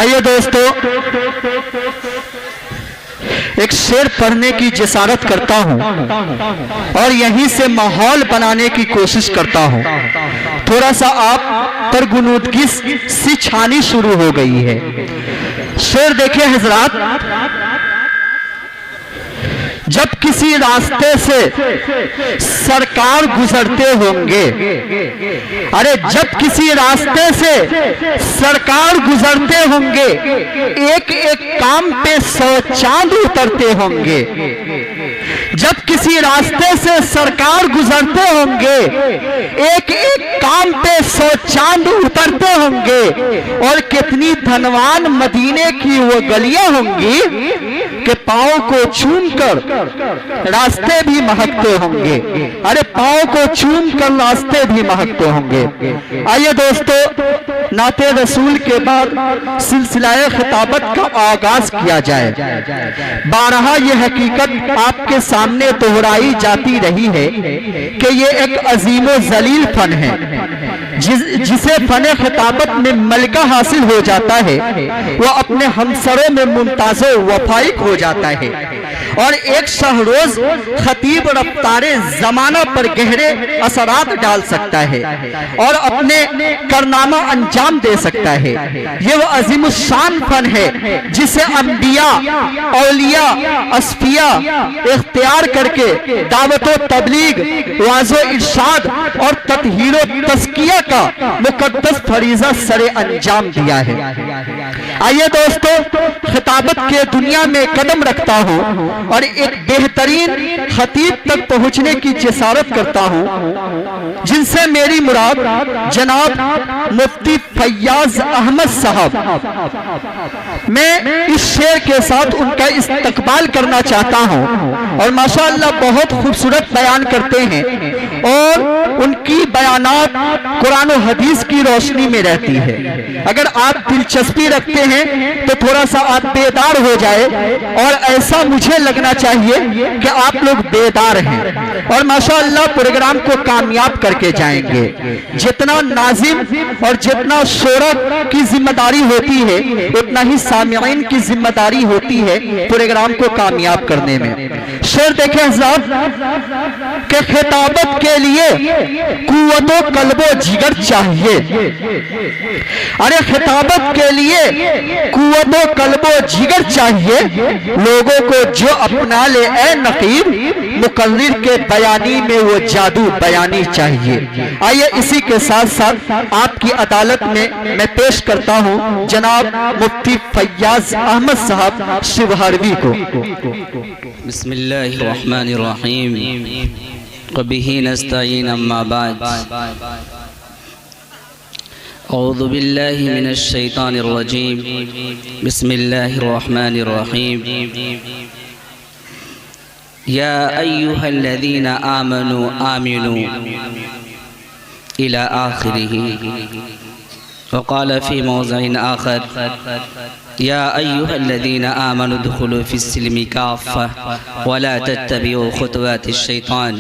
آئیے دوستو، ایک شعر پڑھنے کی جسارت کرتا ہوں اور یہیں سے ماحول بنانے کی کوشش کرتا ہوں۔ تھوڑا سا آپ پر غنودگی سی چھانی شروع ہو گئی ہے۔ شعر دیکھیں حضرات، جب کسی راستے سے سرکار گزرتے ہوں گے، جب کسی راستے سے سرکار گزرتے ہوں گے، ایک ایک کام پہ 100 چاند اترتے ہوں گے۔ جب کسی راستے سے سرکار گزرتے ہوں گے، ایک ایک کام پہ 100 چاند اترتے ہوں گے، اور کتنی دھنوان مدینے کی وہ گلیاں ہوں گی کہ پاؤں کو چوم کر راستے بھی مہکتے ہوں گے۔ پاؤں کو چوم کر راستے بھی مہکتے ہوں گے۔ آئیے دوستو، نعت رسول کے بعد سلسلہ خطابت کا آغاز کیا جائے۔ بارہا یہ حقیقت آپ کے سامنے دہرائی جاتی رہی ہے کہ یہ ایک عظیم و ذلیل فن ہے، جسے فن خطابت میں ملکہ حاصل ہو جاتا ہے، وہ اپنے ہمسروں میں ممتاز و فائق ہو جاتا ہے، اور ایک شہروز خطیب رفتار زمانہ پر گہرے اثرات ڈال سکتا ہے اور اپنے کارنامہ انجام دے سکتا ہے۔ یہ وہ عظیم الشان فن ہے جسے انبیاء، اولیاء، اصفیاء اختیار کر کے دعوت و تبلیغ، وعظ و ارشاد اور تطہیر و تزکیہ کا مقدس فریضہ سر انجام دیا ہے۔ آئیے دوستو، خطابت کے دنیا میں قدم رکھتا ہوں اور ایک بہترین خطیب تک پہنچنے کی جسارت کرتا ہوں، جن سے میری مراد جناب مفتی فیاض احمد صاحب۔ میں اس شعر کے ساتھ ان کا استقبال کرنا چاہتا ہوں، اور ماشاءاللہ بہت خوبصورت بیان کرتے ہیں، اور ان کی بیانات قرآن و حدیث کی روشنی میں رہتی ہے۔ اگر آپ دلچسپی رکھتے ہیں تو تھوڑا سا آپ بیدار ہو جائے، اور ایسا مجھے لگنا چاہیے کہ آپ لوگ بیدار ہیں، اور ماشاءاللہ پروگرام کو کامیاب کر کے جائیں گے۔ جتنا ناظم اور جتنا شعرا کی ذمہ داری ہوتی ہے، اتنا ہی سامعین کی ذمہ داری ہوتی ہے پروگرام کو کامیاب کرنے میں۔ شعر دیکھیں حضرات کہ خطابت کے لیے قوت و قلب و جگر چاہیے۔ خطابت کے لیے قوت و قلب و جگر چاہیے، لوگوں کو جو اپنا لے اے نقیب، مقرر کے بیانی میں وہ جادو بیانی چاہیے۔ آئیے اسی کے ساتھ ساتھ آپ کی عدالت میں پیش کرتا ہوں جناب مفتی فیاض احمد صاحب شیوہروی کو۔ بسم اللہ الرحمن الرحیم، وبہ نستعین، اما بعد، اعوذ باللہ من الشیطان الرجیم، بسم اللہ الرحمن الرحیم۔ یا ایہا الذین آمنوا آمنوا الى آخرہ، وقال فی موضع آخر یا ایہا الذین آمنوا ادخلوا فی السلم کافہ ولا تتبعوا خطوات الشیطان،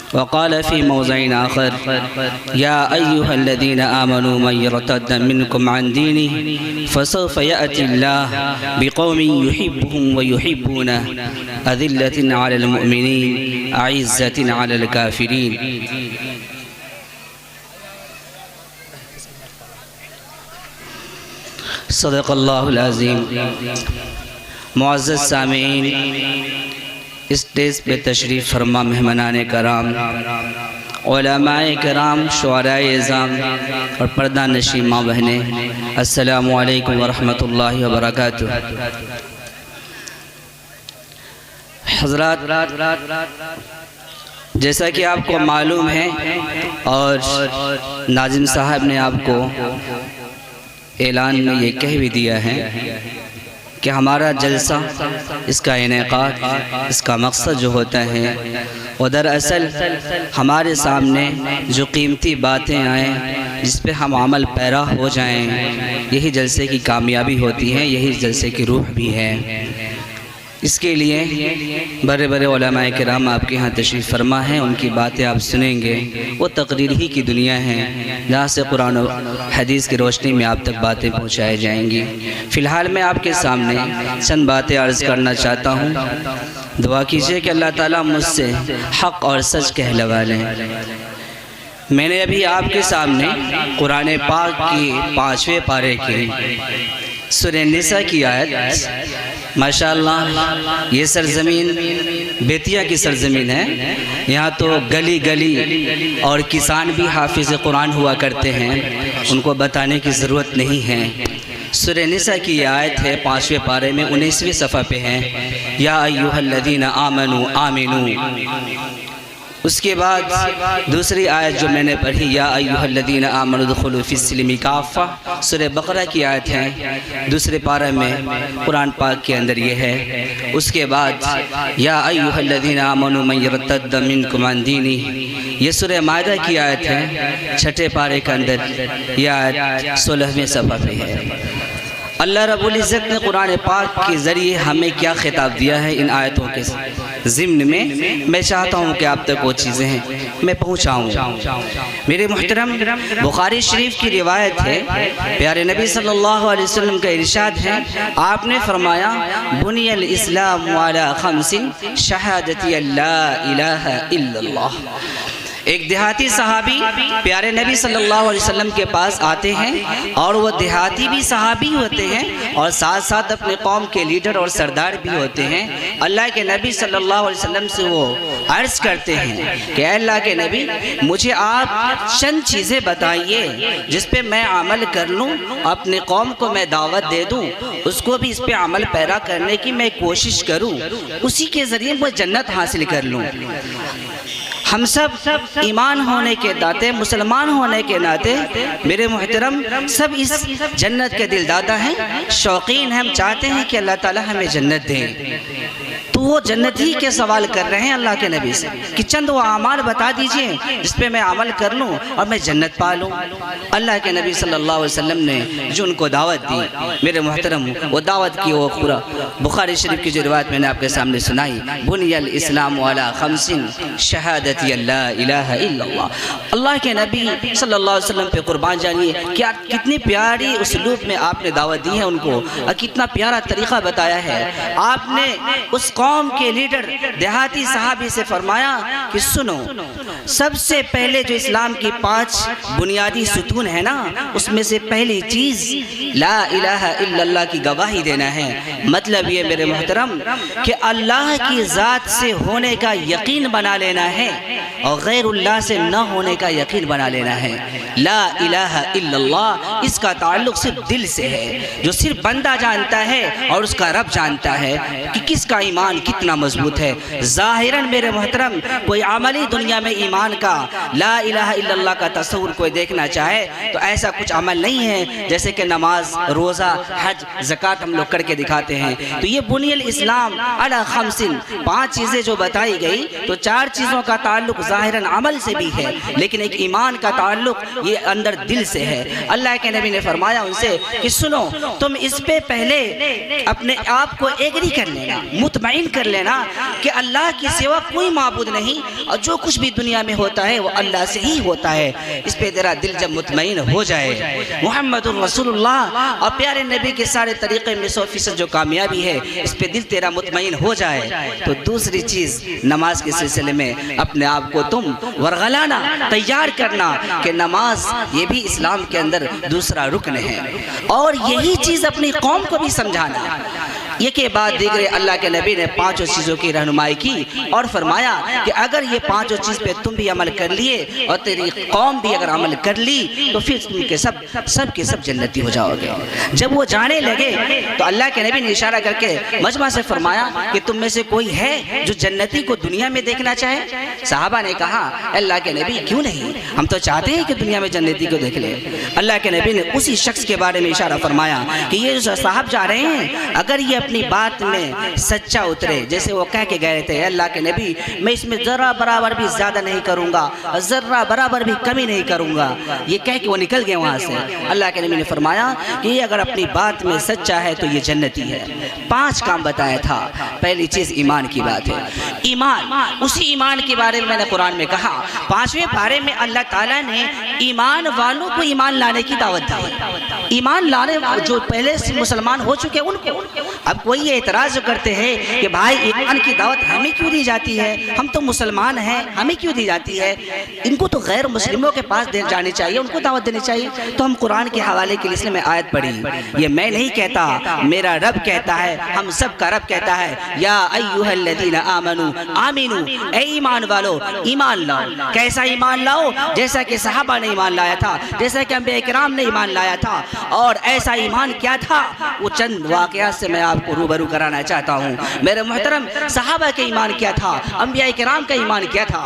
وقال في موضع آخر يا أيها الذين آمنوا من يرتد منكم عن دينه فسوف يأتي الله بقوم يحبهم ويحبونه أذلة على المؤمنين أعزة على الكافرين۔ صدق اللہ العظیم۔ معزز سامعین، اسٹیج پہ تشریف فرما مہمانان کرام، علماء کرام، شعراء اعظام اور پردہ نشین ماں بہنیں، السلام علیکم ورحمۃ اللہ وبرکاتہ۔ حضرات، جیسا کہ آپ کو معلوم ہے اور ناظم صاحب نے آپ کو اعلان میں یہ کہہ بھی دیا ہے کہ ہمارا جلسہ، اس کا انعقاد، اس کا مقصد جو ہوتا ہے وہ دراصل ہمارے سامنے جو قیمتی باتیں آئیں، جس پہ ہم عمل پیرا ہو جائیں، یہی جلسے کی کامیابی ہوتی ہے، یہی جلسے کی روح بھی ہے۔ اس کے لیے بڑے بڑے علماء کرام آپ کے ہاں تشریف فرما ہیں، ان کی باتیں آپ سنیں گے۔ وہ تقریر ہی کی دنیا ہے جہاں سے قرآن و حدیث کی روشنی میں آپ تک باتیں پہنچائی جائیں گی۔ فی الحال میں آپ کے سامنے چند باتیں عرض کرنا چاہتا ہوں۔ دعا کیجئے کہ اللہ تعالیٰ مجھ سے حق اور سچ کہلوا لیں۔ میں نے ابھی آپ کے سامنے قرآن پاک کی 5ویں پارے کی سورہ نساء کی آیت، ماشاءاللہ یہ سرزمین بیتیا کی سرزمین ہے، یہاں تو گلی گلی اور کسان بھی حافظ قرآن ہوا کرتے ہیں، ان کو بتانے کی ضرورت نہیں ہے۔ سورہ نساء کی آیت ہے 5ویں پارے میں 19ویں صفحہ پہ ہے، یا ایھا الذین آمنوا آمنوا۔ اس کے بعد دوسری آیت جو میں نے پڑھی، یا ایھا الذین آمنوا ادخلوا فی السلم کافہ، سورہ بقرہ کی آیت ہے، دوسرے پارے میں قرآن پاک کے اندر یہ ہے۔ اس کے بعد یا ایھا الذین آمنوا من یرتد منکم عن دینہ، یہ سورہ مائدہ کی آیت ہے، 6 پارے کے اندر یہ آیت 16ویں صفحہ پہ ہے۔ اللہ رب العزت نے قرآن پاک کے ذریعے ہمیں کیا خطاب دیا ہے ان آیتوں کے ضمن میں چاہتا ہوں کہ آپ تک وہ چیزیں ہیں میں پہنچاؤں۔ میرے محترم، بخاری شریف کی روایت ہے، پیارے نبی صلی اللہ علیہ وسلم کا ارشاد ہے، آپ نے فرمایا بنی الاسلام علی 5 شہادتی اللہ الہ الا اللہ۔ ایک دیہاتی صحابی پیارے نبی صلی اللہ علیہ وسلم کے پاس آتے ہیں، اور وہ دیہاتی بھی صحابی ہوتے ہیں اور ساتھ ساتھ اپنے قوم کے لیڈر اور سردار بھی ہوتے ہیں۔ اللہ کے نبی صلی اللہ علیہ وسلم سے وہ عرض کرتے ہیں کہ اے اللہ کے نبی، مجھے آپ چند چیزیں بتائیے جس پہ میں عمل کر لوں، اپنے قوم کو میں دعوت دے دوں، اس کو بھی اس پہ عمل پیرا کرنے کی میں کوشش کروں، اسی کے ذریعے وہ جنت حاصل کر لوں۔ ہم سب ایمان ہونے کے ناطے، مسلمان ہونے کے ناطے، میرے محترم، سب اس جنت کے دلدادہ ہیں، شوقین ہیں، ہم چاہتے ہیں کہ اللہ تعالی ہمیں جنت دیں۔ تو وہ جنت ہی کے سوال کر رہے ہیں اللہ کے نبی سے کہ چند وہ اعمال بتا دیجئے جس پہ میں عمل کر لوں اور میں جنت پا لوں۔ اللہ کے نبی صلی اللہ علیہ وسلم نے جو ان کو دعوت دی، میرے محترم، وہ دعوت کی وہ پورا بخاری شریف کی جو روایت میں نے آپ کے سامنے سنائی، بنی الاسلام علی 5 شہادتی اللہ الہ الا اللہ۔ اللہ کے نبی صلی اللہ علیہ وسلم پہ قربان جانیے کیا کتنی پیاری اسلوب میں آپ نے دعوت دی ہے ان کو، اور کتنا پیارا طریقہ بتایا ہے۔ آپ نے اس قوم کے لیڈر دیہاتی صحابی سے فرمایا کہ سنو، سب سے پہلے جو اسلام کی 5 بنیادی ستون ہے نا، اس میں سے پہلی چیز لا الہ الا اللہ کی گواہی دینا ہے۔ مطلب یہ میرے محترم کہ اللہ کی ذات سے ہونے کا یقین بنا لینا ہے اور غیر اللہ سے نہ ہونے کا یقین بنا لینا ہے۔ لا الہ الا اللہ، اس کا تعلق صرف دل سے ہے، جو صرف بندہ جانتا ہے اور اس کا رب جانتا ہے کہ کس کا ایمان کتنا مضبوط ہے۔ ظاہراً میرے محترم کوئی عملی دنیا میں ایمان کا، لا الہ الا اللہ کا تصور کوئی دیکھنا چاہے تو ایسا کچھ عمل نہیں ہے جیسے کہ نماز، روزہ، حج، زکوٰۃ ہم لوگ کر کے دکھاتے ہیں۔ تو یہ بنی الاسلام علی 5 چیزیں جو بتائی گئی، تو 4 چیزوں کا تعلق ظاہراً عمل سے بھی ہے، لیکن ایک ایمان کا تعلق یہ اندر دل سے ہے۔ اللہ کے نبی نے فرمایا ان سے کہ سنو، تم اس پہ پہلے اپنے آپ کو ایگری کر لینا، مطمئن کر لینا کہ اللہ کی سوا کوئی معبود نہیں، اور جو کچھ بھی دنیا میں ہوتا ہے وہ اللہ سے ہی ہوتا ہے۔ اس پہ تیرا دل جب مطمئن ہو جائے، محمد رسول اللہ اور پیارے نبی کے سارے طریقے میں 100% جو کامیابی ہے، اس پہ دل تیرا مطمئن ہو جائے، تو دوسری چیز نماز کے سلسلے میں اپنے آپ کو تم ورغلانا، تیار کرنا کہ نماز یہ بھی اسلام کے اندر دوسرا رکن ہے، اور یہی چیز اپنی قوم کو بھی سمجھانا۔ یہ کے بعد دیگر اللہ کے نبی نے 5 چیزوں کی رہنمائی کی اور فرمایا کہ اگر یہ 5 چیز پہ تم بھی عمل کر لیے اور تیری قوم بھی اگر عمل کر لی تو پھر تم کے سب کے سب جنتی ہو جاؤ گے۔ جب وہ جانے لگے تو اللہ کے نبی نے اشارہ کر کے مجمع سے فرمایا کہ تم میں سے کوئی ہے جو جنتی کو دنیا میں دیکھنا چاہے؟ صحابہ نے کہا اللہ کے نبی کیوں نہیں، ہم تو چاہتے ہیں کہ دنیا میں جنتی کو دیکھ لیں۔ اللہ کے نبی نے اسی شخص کے بارے میں اشارہ فرمایا کہ یہ جو صاحب جا رہے ہیں، اگر یہ اپنی بات میں سچا اترے. جیسے وہ کہہ کے گئے تھے اللہ کے نبی میں اس میں ذرہ برابر بھی زیادہ نہیں کروں گا, ذرہ برابر بھی کمی نہیں کروں گا. یہ کہہ کے وہ نکل گئے وہاں سے. اللہ کے نبی نے فرمایا کہ یہ اگر اپنی بات میں سچا ہے تو یہ جنتی ہے. 5 کام بتایا تھا. پہلی چیز ایمان کی بات ہے. ایمان, اسی ایمان کے بارے میں نے قرآن میں کہا 5ویں پارے میں اللہ تعالیٰ نے ایمان والوں کو ایمان لانے کی دعوت دی. ایمان لانے جو پہلے سے مسلمان ہو چکے ان کو. اب کوئی اعتراض کرتے ہیں کہ بھائی ایمان کی دعوت ہمیں کیوں دی جاتی ہے, ہم تو مسلمان ہیں, ہمیں کیوں دی جاتی ہے, ان کو تو غیر مسلموں کے پاس جانی چاہیے, ان کو دعوت دینی چاہیے. تو ہم قرآن کے حوالے کے لیے میں آیت پڑھی. یہ میں نہیں کہتا, میرا رب کہتا ہے, ہم سب کا رب کہتا ہے یا ایھا الذین آمنو آمنو, اے ایمان والو ایمان لاؤ. کیسا ایمان لاؤ؟ جیسا کہ صحابہ نے ایمان لایا تھا, جیسا کہ انبیاء کرام نے ایمان لایا تھا. اور ایسا ایمان کیا تھا وہ چند واقعات سے میں آپ کو روبرو کرانا چاہتا ہوں. میرے محترم, صحابہ کا ایمان کیا تھا, انبیاء کرام کا ایمان کیا تھا.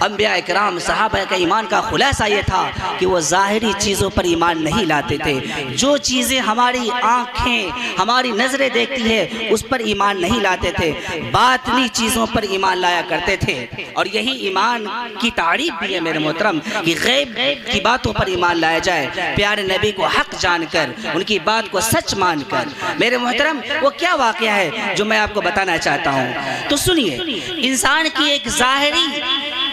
انبیاء کرام صحابہ کا ایمان کا خلاصہ یہ تھا کہ وہ ظاہری چیزوں پر ایمان نہیں لاتے تھے. جو چیزیں ہماری آنکھیں ہماری نظریں دیکھتی ہے اس پر ایمان نہیں لاتے تھے, باطنی چیزوں پر ایمان لایا کرتے تھے. اور یہی ایمان کی تعریف بھی ہے میرے محترم کہ غیب کی باتوں پر ایمان لایا جائے, پیارے نبی کو حق جان کر, ان کی بات کو سچ مان کر. میرے محترم, وہ کیا واقعہ ہے جو میں آپ کو بتانا چاہتا ہوں, تو سنیے. انسان کی ایک ظاہری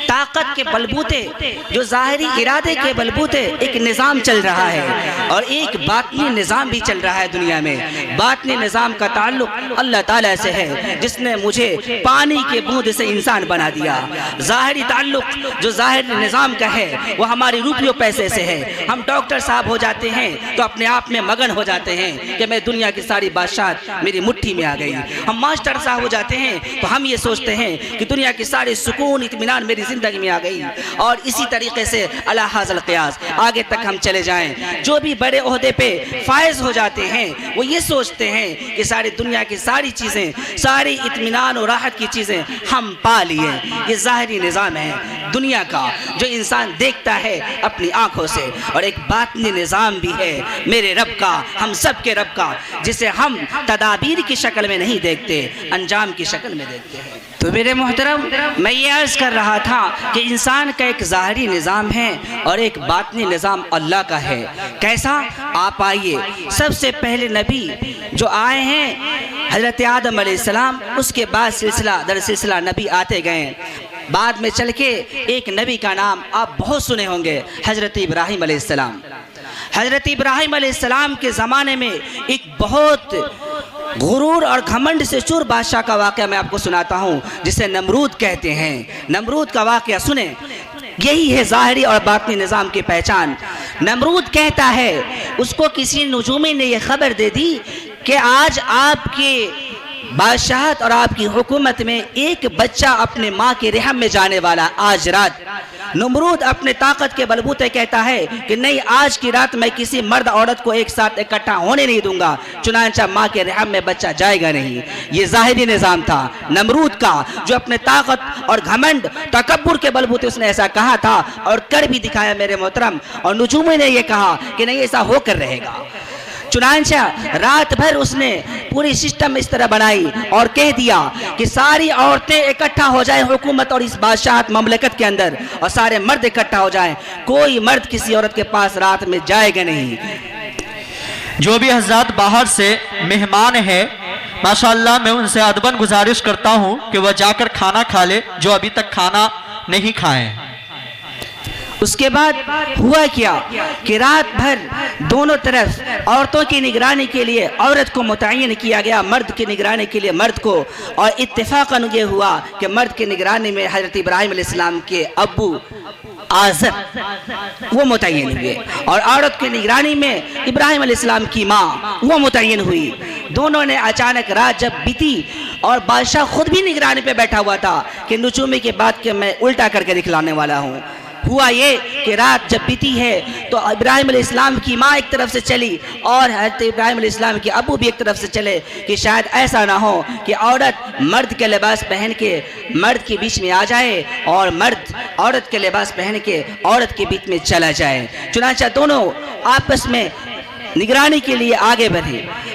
طاقت کے بلبوتے, جو ظاہری ارادے کے بلبوتے ایک نظام چل رہا ہے, اور ایک باطنی نظام بھی چل رہا ہے دنیا میں. باطنی نظام کا تعلق اللہ تعالیٰ سے ہے جس نے مجھے پانی کے بوند سے انسان بنا دیا. ظاہری تعلق جو ظاہری نظام کا ہے وہ ہماری روپیوں پیسے سے ہے. ہم ڈاکٹر صاحب ہو جاتے ہیں تو اپنے آپ میں مگن ہو جاتے ہیں کہ میں دنیا کی ساری بادشاہت میری مٹھی میں آ گئی. ہم ماسٹر صاحب ہو جاتے ہیں تو ہم یہ سوچتے ہیں کہ دنیا کی ساری سکون اطمینان میری زندگی میں آ گئی. اور اسی طریقے سے الی ھذا القیاس آگے تک ہم چلے جائیں. جو بھی بڑے عہدے پہ فائز ہو جاتے ہیں وہ یہ سوچتے ہیں کہ ساری دنیا کی ساری چیزیں, ساری اطمینان اور راحت کی چیزیں ہم پا لیے. یہ ظاہری نظام ہے دنیا کا جو انسان دیکھتا ہے اپنی آنکھوں سے. اور ایک باطنی نظام بھی ہے میرے رب کا, ہم سب کے رب کا, جسے ہم تدابیر کی شکل میں نہیں دیکھتے, انجام کی شکل میں دیکھتے ہیں. تو میرے محترم, میں یہ عرض کر رہا تھا کہ انسان کا ایک ظاہری نظام ہے اور ایک باطنی نظام اللہ کا ہے. کیسا؟ آپ آئیے. سب سے پہلے نبی جو آئے ہیں حضرت آدم علیہ السلام, اس کے بعد سلسلہ در سلسلہ نبی آتے گئے. بعد میں چل کے ایک نبی کا نام آپ بہت سنے ہوں گے, حضرت ابراہیم علیہ السلام. حضرت ابراہیم علیہ السلام کے زمانے میں ایک بہت غرور اور گھمنڈ سے چور بادشاہ کا واقعہ میں آپ کو سناتا ہوں جسے نمرود کہتے ہیں. نمرود کا واقعہ سنیں. یہی ہے ظاہری اور باطنی نظام کی پہچان. نمرود کہتا ہے اس کو کسی نجومی نے یہ خبر دے دی کہ آج آپ کے بادشاہت اور آپ کی حکومت میں ایک بچہ اپنے ماں کے رحم میں جانے والا آج رات. نمرود اپنے طاقت کے بلبوتے کہتا ہے کہ نہیں, آج کی رات میں کسی مرد عورت کو ایک ساتھ اکٹھا ہونے نہیں دوں گا, چنانچہ ماں کے رحم میں بچہ جائے گا نہیں. یہ ظاہری نظام تھا نمرود کا, جو اپنے طاقت اور گھمنڈ تکبر کے بلبوتے اس نے ایسا کہا تھا اور کر بھی دکھایا میرے محترم. اور نجوموں نے یہ کہا کہ نہیں, ایسا ہو کر رہے گا. چنانچہ رات بھر اس نے پوری سسٹم اس طرح بنائی اور کہہ دیا کہ ساری عورتیں اکٹھا ہو جائیں حکومت اور اس بادشاہت مملکت کے اندر, اور سارے مرد اکٹھا ہو جائیں, کوئی مرد کسی عورت کے پاس رات میں جائے گا نہیں. جو بھی حضرات باہر سے مہمان ہیں ماشاءاللہ میں ان سے ادباً گزارش کرتا ہوں کہ وہ جا کر کھانا کھا لے جو ابھی تک کھانا نہیں کھائے. اس کے بعد ہوا کیا کہ رات بھر دونوں طرف عورتوں کی نگرانی کے لیے عورت کو متعین کیا گیا, مرد کی نگرانی کے لیے مرد کو. اور اتفاقاً یہ ہوا کہ مرد کی نگرانی میں حضرت ابراہیم علیہ السلام کے ابو آزر وہ متعین ہوئے, اور عورت کی نگرانی میں ابراہیم علیہ السلام کی ماں وہ متعین ہوئی. دونوں نے اچانک رات جب بیتی اور بادشاہ خود بھی نگرانی پہ بیٹھا ہوا تھا کہ نجومی کے بعد کہ میں الٹا کر کے دکھلانے والا ہوں. ہوا یہ کہ رات جب بیتی ہے تو ابراہیم علیہ السلام کی ماں ایک طرف سے چلی اور حضرت ابراہیم علیہ السلام کے ابو بھی ایک طرف سے چلے کہ شاید ایسا نہ ہو کہ عورت مرد کے لباس پہن کے مرد کے بیچ میں آ جائے اور مرد عورت کے لباس پہن کے عورت کے بیچ میں چلا جائے. چنانچہ دونوں آپس میں نگرانی کے لیے آگے بڑھے.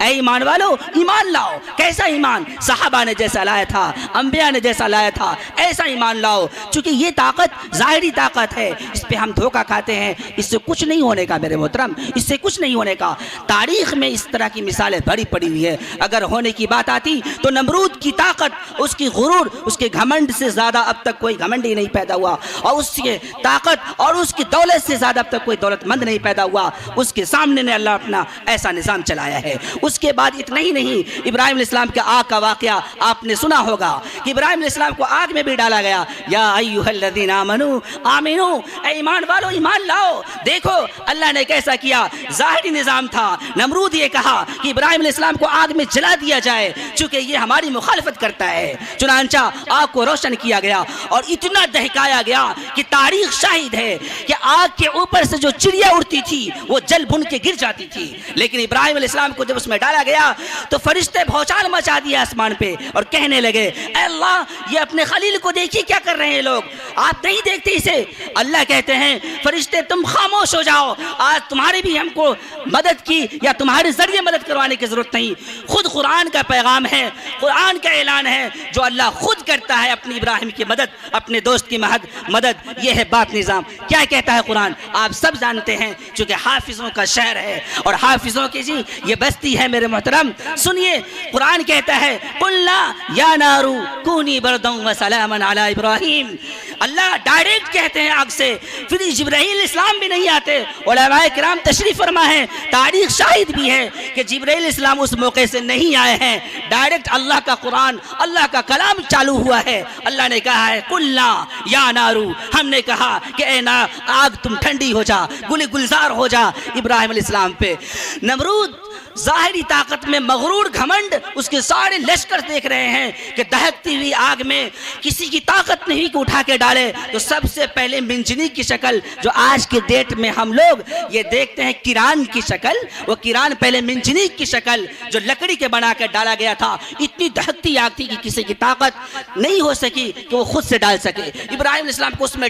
اے ایمان والو ایمان لاؤ. کیسا ایمان؟ صحابہ نے جیسا لایا تھا، انبیاء نے جیسا لایا تھا ایسا ایمان لاؤ. چونکہ یہ طاقت ظاہری طاقت ہے، اس پہ ہم دھوکہ کھاتے ہیں. اس سے کچھ نہیں ہونے کا میرے محترم، اس سے کچھ نہیں ہونے کا. تاریخ میں اس طرح کی مثالیں بڑی پڑی ہوئی ہے. اگر ہونے کی بات آتی تو نمرود کی طاقت، اس کی غرور، اس کے گھمنڈ سے زیادہ اب تک کوئی گھمنڈ ہی نہیں پیدا ہوا، اور اس کی طاقت اور اس کی دولت سے زیادہ اب تک کوئی دولت مند نہیں پیدا ہوا. اس کے سامنے نے اللہ اپنا ایسا نظام چلایا ہے. اس کے بعد اتنا ہی نہیں، ابراہیم علیہ السلام کے آگ کا واقعہ آپ نے سنا ہوگا کہ ابراہیم علیہ السلام کو آگ میں بھی ڈالا گیا. یا ایھا الذین آمنو آمنو، اے ایمان والو ایمان لاؤ. دیکھو اللہ نے کیسا کیا. ظاہری نظام تھا. نمرود یہ کہا کہ ابراہیم علیہ السلام کو آگ میں جلا دیا جائے چونکہ یہ ہماری مخالفت کرتا ہے. چنانچہ آگ کو روشن کیا گیا اور اتنا دہکایا گیا کہ تاریخ شاہد ہے کہ آگ کے اوپر سے جو چڑیا اڑتی تھی وہ جل بھن کے گر جاتی تھی. لیکن ابراہیم علیہ السلام کو جب اس میں ڈالا گیا تو فرشتے بھوچال مچا دیا آسمان پہ اور کہنے لگے اے اللہ یہ اپنے خلیل کو دیکھیے کیا کر رہے ہیں لوگ، آپ نہیں دیکھتے اسے. اللہ کہتے ہیں فرشتے تم خاموش ہو جاؤ، آج تمہاری بھی ہم کو مدد کی یا تمہارے ذریعے مدد کروانے کی ضرورت نہیں. خود قرآن کا پیغام ہے، قرآن کا اعلان ہے جو اللہ خود کرتا ہے اپنی ابراہیم کی مدد، اپنے دوست کی مدد. یہ ہے بات نظام. کیا کہتا ہے قرآن آپ سب جانتے ہیں چونکہ حافظوں کا شہر ہے اور حافظوں کی جی یہ بستی ہے میرے محترم. سنیے قرآن کہتا ہے قلنا یا نارو کونی بردا وسلاما علی ابراہیم. اللہ ڈائریکٹ کہتے ہیں آگ سے، پھر جبرائیل اسلام بھی نہیں آتے. علماء کرام تشریف فرما ہے، تاریخ شاہد بھی ہے کہ جبرائیل اسلام اس موقع سے نہیں آئے ہیں. ڈائریکٹ اللہ کا قرآن، اللہ کا کلام چالو ہوا ہے. اللہ نے کہا ہے قلنا یا نارو، ہم نے کہا کہ اے آگ تم ٹھنڈی ہو جا، گل گلزار ہو جا ابراہیم علیہ السلام پہ. نمرود ظاہری طاقت میں مغرور گھمنڈ، اس کے سارے لشکر دیکھ رہے ہیں کہ دہکتی ہوئی آگ میں کسی کی طاقت نہیں کہ اٹھا کے ڈالے. تو سب سے پہلے منجنیق کی شکل جو آج کے ڈیٹ میں ہم لوگ یہ دیکھتے ہیں کران کی شکل، وہ کران پہلے منجنیق کی شکل جو لکڑی کے بنا کر ڈالا گیا تھا. اتنی دہکتی آگ تھی کہ کسی کی طاقت نہیں ہو سکی کہ وہ خود سے ڈال سکے. ابراہیم علیہ السلام کو اس میں